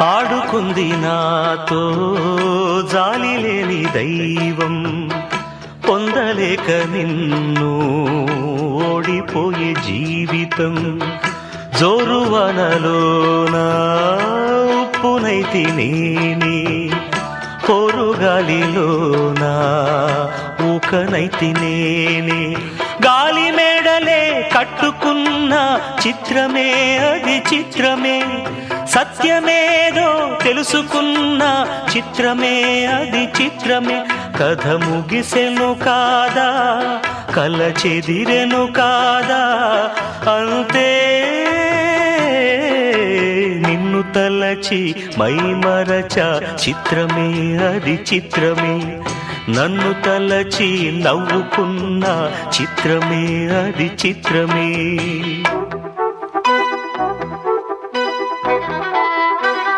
ఆడుకుంది నాతో జాలి లేని దైవం, పొందలేక నిన్ను ఓడిపోయే జీవితం. జోరువనలోన ఉప్పునైతి నేనే, పోరుగాలిలోన ఊకనైతి నేనే. గాలి మేడలే కట్టుకున్న చిత్రమే అది చిత్రమే, సత్యమేదో తెలుసుకున్న చిత్రమే అది చిత్రమే. కథ ముగిసెను కాదా, కల చెదిరెను కాదా, అంతే నిన్ను తలచి మైమరచ చిత్రమే అది చిత్రమే. నన్ను తలచి నవ్వుకున్న చిత్రమే అది చిత్రమే.